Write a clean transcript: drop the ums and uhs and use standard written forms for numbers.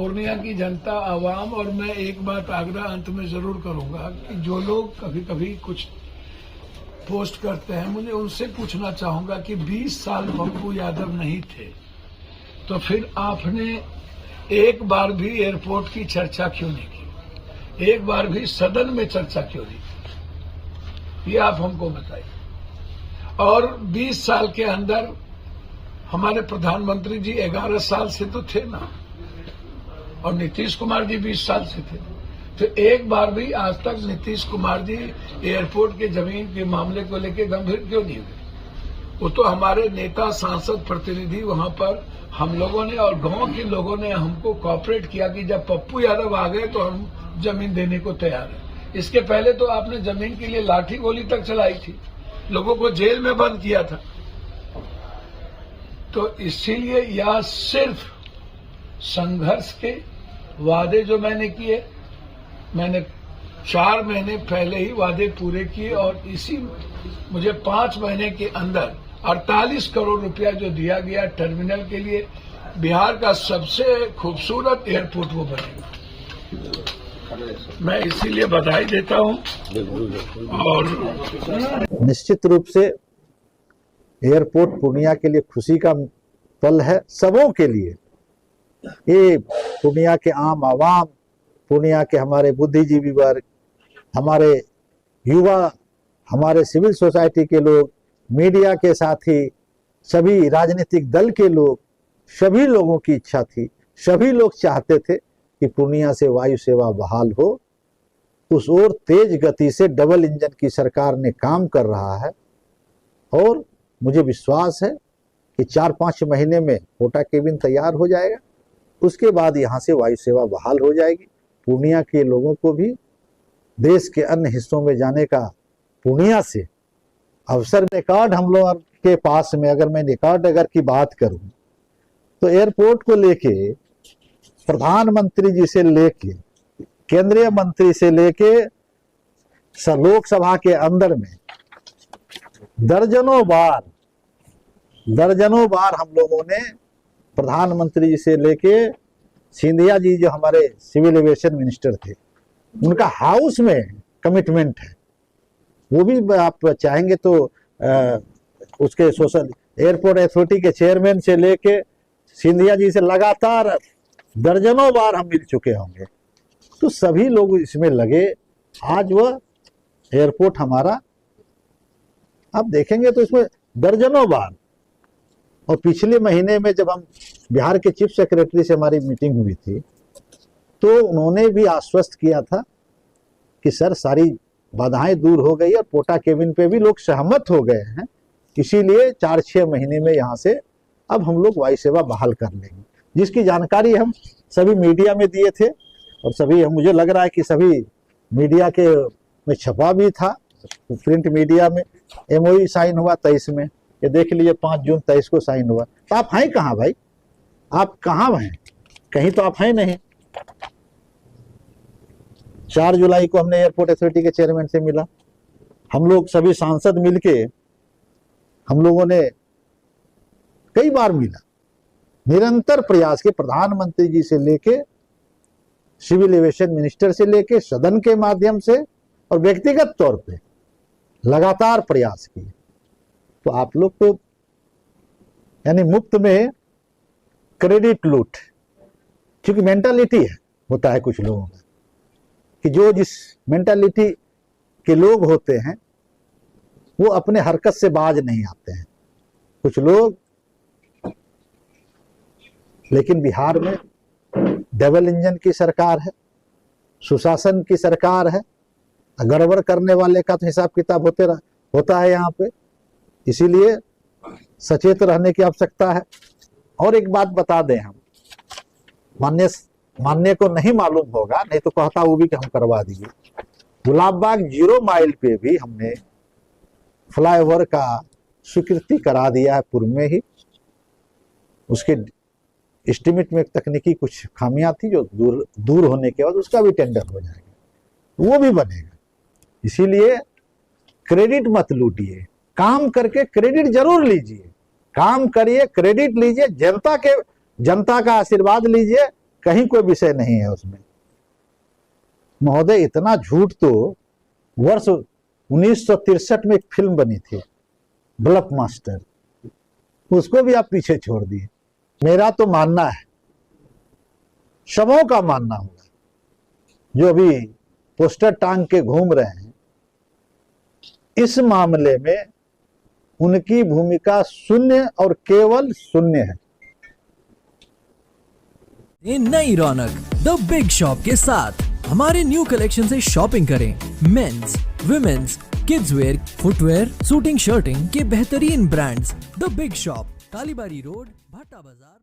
पूर्णिया की जनता, आवाम और मैं एक बात आग्रह अंत में जरूर करूंगा कि जो लोग कभी कभी कुछ पोस्ट करते हैं, मुझे उनसे पूछना चाहूंगा कि 20 साल पप्पू यादव नहीं थे तो फिर आपने एक बार भी एयरपोर्ट की चर्चा क्यों नहीं की? एक बार भी सदन में चर्चा क्यों नहीं की? ये आप हमको बताइए। और 20 साल के अंदर हमारे प्रधानमंत्री जी 11 साल से तो थे ना, और नीतीश कुमार जी 20 साल से थे, तो एक बार भी आज तक नीतीश कुमार जी एयरपोर्ट के जमीन के मामले को लेकर गंभीर क्यों नहीं हुए? वो तो हमारे नेता, सांसद, प्रतिनिधि वहां पर हम लोगों ने और गांव के लोगों ने हमको कॉपरेट किया कि जब पप्पू यादव आ गए तो हम जमीन देने को तैयार हैं। इसके पहले तो आपने जमीन के लिए लाठी गोली तक चलाई थी, लोगों को जेल में बंद किया था। तो इसीलिए यह सिर्फ संघर्ष के वादे जो मैंने किए, मैंने 4 महीने पहले ही वादे पूरे किए, और इसी मुझे 5 महीने के अंदर 48 करोड़ रुपया जो दिया गया टर्मिनल के लिए, बिहार का सबसे खूबसूरत एयरपोर्ट वो बनेगा। मैं इसीलिए बधाई देता हूं। और निश्चित रूप से एयरपोर्ट पूर्णिया के लिए खुशी का पल है, सबों के लिए। ये पूर्णिया के आम आवाम, पूर्णिया के हमारे बुद्धिजीवी वर्ग, हमारे युवा, हमारे सिविल सोसाइटी के लोग, मीडिया के साथी, सभी राजनीतिक दल के लोग, सभी लोगों की इच्छा थी, सभी लोग चाहते थे कि पूर्णिया से वायु सेवा बहाल हो। उस ओर तेज गति से डबल इंजन की सरकार ने काम कर रहा है, और मुझे विश्वास है कि 4-5 महीने में कोटा केबिन तैयार हो जाएगा। उसके बाद यहाँ से वायु सेवा बहाल हो जाएगी। पूर्णिया के लोगों को भी देश के अन्य हिस्सों में जाने का पूर्णिया से अवसर, रिकॉर्ड हम लोग के पास में, अगर मैं रिकॉर्ड की बात करूं तो एयरपोर्ट को लेके प्रधानमंत्री जी से लेके केंद्रीय मंत्री से लेके लोकसभा के अंदर में दर्जनों बार हम लोगों ने प्रधानमंत्री जी से लेके सिंधिया जी जो हमारे सिविल एविएशन मिनिस्टर थे, उनका हाउस में कमिटमेंट है। वो भी आप चाहेंगे तो उसके सोशल एयरपोर्ट अथॉरिटी के चेयरमैन से लेके सिंधिया जी से लगातार दर्जनों बार हम मिल चुके होंगे। तो सभी लोग इसमें लगे। आज वह एयरपोर्ट हमारा आप देखेंगे तो इसमें दर्जनों बार। और पिछले महीने में जब हम बिहार के चीफ सेक्रेटरी से हमारी मीटिंग हुई थी, तो उन्होंने भी आश्वस्त किया था कि सर सारी बाधाएं दूर हो गई और कोटा केबिन पे भी लोग सहमत हो गए हैं, इसीलिए 4-6 महीने में यहाँ से अब हम लोग वायु सेवा बहाल कर लेंगे, जिसकी जानकारी हम सभी मीडिया में दिए थे। और सभी, मुझे लग रहा है कि सभी मीडिया के में छपा भी था, प्रिंट मीडिया में। MOU साइन हुआ 23 में, ये देख लीजिए 5 जून 23 को साइन हुआ। तो आप हैं कहाँ भाई? आप कहाँ हैं? कहीं तो आप हैं नहीं। 4 जुलाई को हमने एयरपोर्ट अथॉरिटी के चेयरमैन से मिला, हम लोग सभी सांसद मिलके हम लोगों ने कई बार मिला, निरंतर प्रयास के प्रधानमंत्री जी से लेके सिविल एविएशन मिनिस्टर से लेके सदन के माध्यम से और व्यक्तिगत तौर पे लगातार प्रयास किए। तो आप लोग तो यानी मुफ्त में क्रेडिट लूट, क्योंकि मेंटालिटी है, होता है कुछ लोगों का कि जो जिस मेंटालिटी के लोग होते हैं वो अपने हरकत से बाज नहीं आते हैं कुछ लोग। लेकिन बिहार में डबल इंजन की सरकार है, सुशासन की सरकार है, गड़बड़ करने वाले का तो हिसाब किताब होता है यहाँ पे। इसीलिए सचेत रहने की आवश्यकता है। और एक बात बता दें, हम मानने को नहीं मालूम होगा, नहीं तो कहता वो भी कि हम करवा दिए। गुलाबबाग 0 माइल पे भी हमने फ्लाईओवर का स्वीकृति करा दिया है पूर्व में ही। उसके एस्टिमेट में तकनीकी कुछ खामियां थी जो दूर होने के बाद उसका भी टेंडर हो जाएगा, वो भी बनेगा। इसीलिए क्रेडिट मत लूटिए, काम करके क्रेडिट जरूर लीजिए, काम करिए, क्रेडिट लीजिए, जनता का आशीर्वाद लीजिए, कहीं कोई विषय नहीं है उसमें। महोदय, इतना झूठ तो वर्ष 1963 में एक फिल्म बनी थी ब्लफ मास्टर, उसको भी आप पीछे छोड़ दिए। मेरा तो मानना है, सबों का मानना होगा, जो अभी पोस्टर टांग के घूम रहे हैं, इस मामले में उनकी भूमिका शून्य और केवल शून्य है। ये नई रौनक द बिग शॉप के साथ हमारे न्यू कलेक्शन से शॉपिंग करें। Men's, women's, kids wear, footwear, suiting, shirting के बेहतरीन brands the big shop, Kalibari road, Bhatta बाजार।